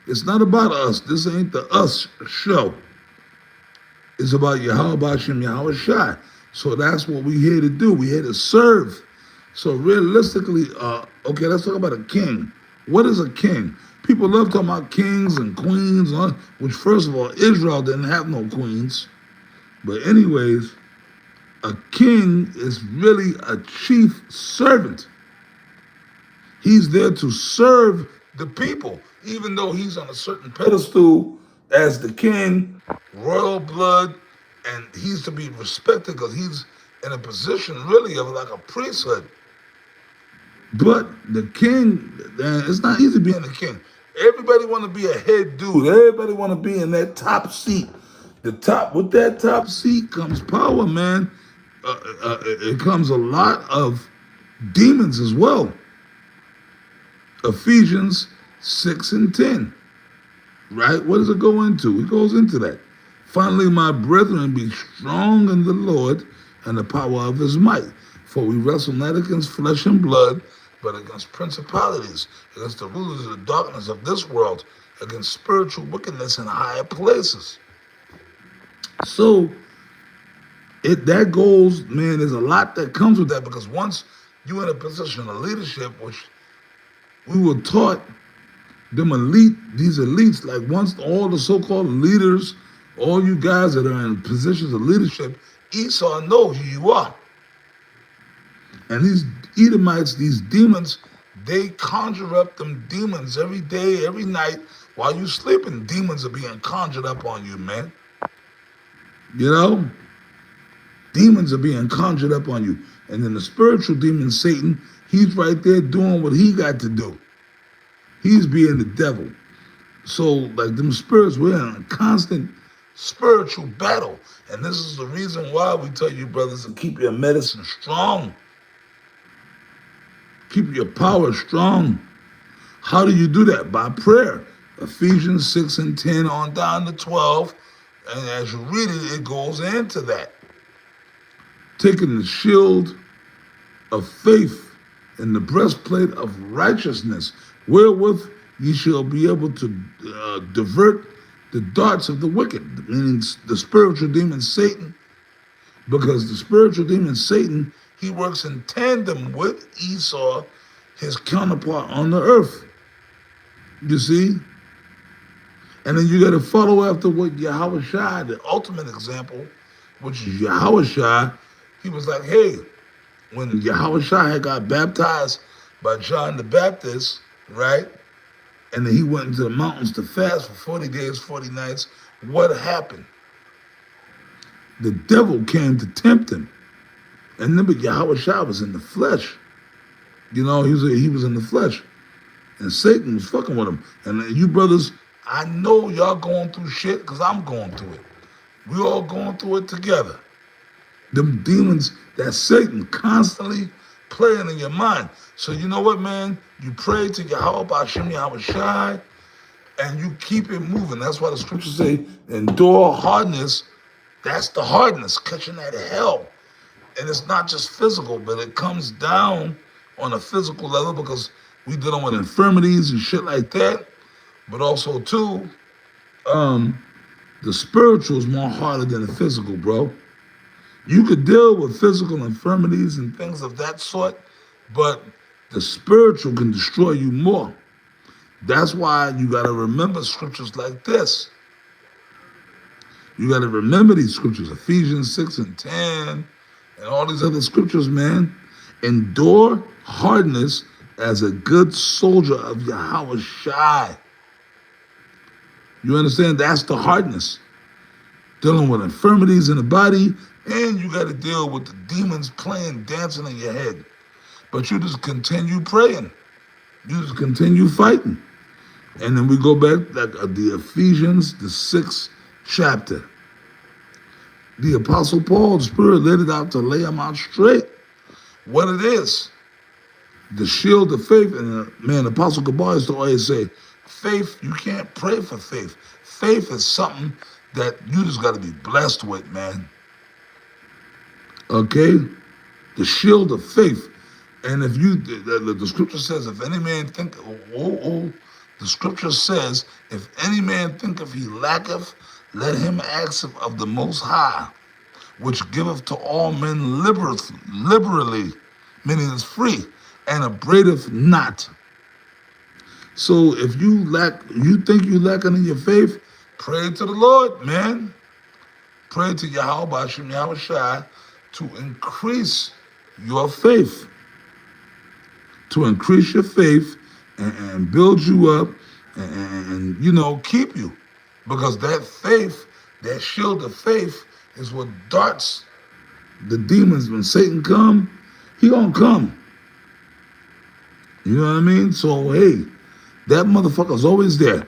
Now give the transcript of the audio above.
It's not about us. This ain't the us show. It's about Yahweh Bashem Yahweh Shai. So that's what we here to do. We here to serve. So realistically, okay, let's talk about a king. What is a king? People love talking about kings and queens, which first of all, Israel didn't have no queens. But anyways, a king is really a chief servant. He's there to serve the people, even though he's on a certain pedestal as the king, royal blood, and he's to be respected because he's in a position really of like a priesthood. But the king, it's not easy being a king. Everybody want to be a head dude. Everybody want to be in that top seat. The top, with that top seat comes power, man. It comes a lot of demons as well. Ephesians 6 and 10, right? What does it go into? It goes into that. Finally, my brethren, be strong in the Lord and the power of his might. For we wrestle not against flesh and blood, but against principalities, against the rulers of the darkness of this world, against spiritual wickedness in higher places. So, that goes, man, there's a lot that comes with that, because once you're in a position of leadership, which we were taught, these elites, like once all the so-called leaders, all you guys that are in positions of leadership, Esau knows who you are. And these Edomites, these demons, they conjure up them demons every day, every night. While you sleeping, demons are being conjured up on you, man. You know? Demons are being conjured up on you. And then the spiritual demon, Satan, he's right there doing what he got to do. He's being the devil. So, like them spirits, we're in a constant spiritual battle. And this is the reason why we tell you, brothers, to keep your medicine strong. Keep your power strong. How do you do that? By prayer. Ephesians 6 and 10 on down to 12. And as you read it, it goes into that. Taking the shield of faith and the breastplate of righteousness, wherewith ye shall be able to divert the darts of the wicked, meaning the spiritual demon Satan, because the spiritual demon Satan, he works in tandem with Esau, his counterpart on the earth. You see? And then you got to follow after what Yahweh Shai, the ultimate example, which is Yahweh Shai. He was like, hey, when Yahweh Shai had got baptized by John the Baptist, right? And then he went into the mountains to fast for 40 days, 40 nights. What happened? The devil came to tempt him. And then, but Yahweh Shai was in the flesh. You know, he was in the flesh. And Satan was fucking with him. And you brothers, I know y'all going through shit because I'm going through it. We all going through it together. Them demons, that Satan constantly playing in your mind. So you know what, man? You pray to Yahweh Bashem Yahweh Shai, and you keep it moving. That's why the scriptures say, endure hardness. That's the hardness, catching that hell. And it's not just physical, but it comes down on a physical level because we dealing with infirmities and shit like that. But also, too, the spiritual is more harder than the physical, bro. You could deal with physical infirmities and things of that sort, but the spiritual can destroy you more. That's why you got to remember scriptures like this. You got to remember these scriptures, Ephesians 6 and 10, and all these other scriptures, man. Endure hardness as a good soldier of Yahweh Shai. You understand? That's the hardness. Dealing with infirmities in the body, and you got to deal with the demons playing, dancing in your head. But you just continue praying. You just continue fighting. And then we go back, like the Ephesians, the 6th chapter. The Apostle Paul, the Spirit led it out to lay them out straight. What it is. The shield of faith. And man, Apostle Gabar used to always say, faith, you can't pray for faith. Faith is something that you just got to be blessed with, man. Okay? The shield of faith. And if you, the scripture says, if any man think, The scripture says, if any man thinketh he lacketh, let him ask of the Most High, which giveth to all men liberally, meaning it's free, and upbraideth not. So if you think you lacking in your faith, pray to the Lord, man. Pray to Yahweh Shem Yahweh Shai to increase your faith. To increase your faith and build you up and keep you. Because that faith, that shield of faith, is what darts the demons. When Satan come, he gonna come. You know what I mean? So hey, that motherfucker's always there.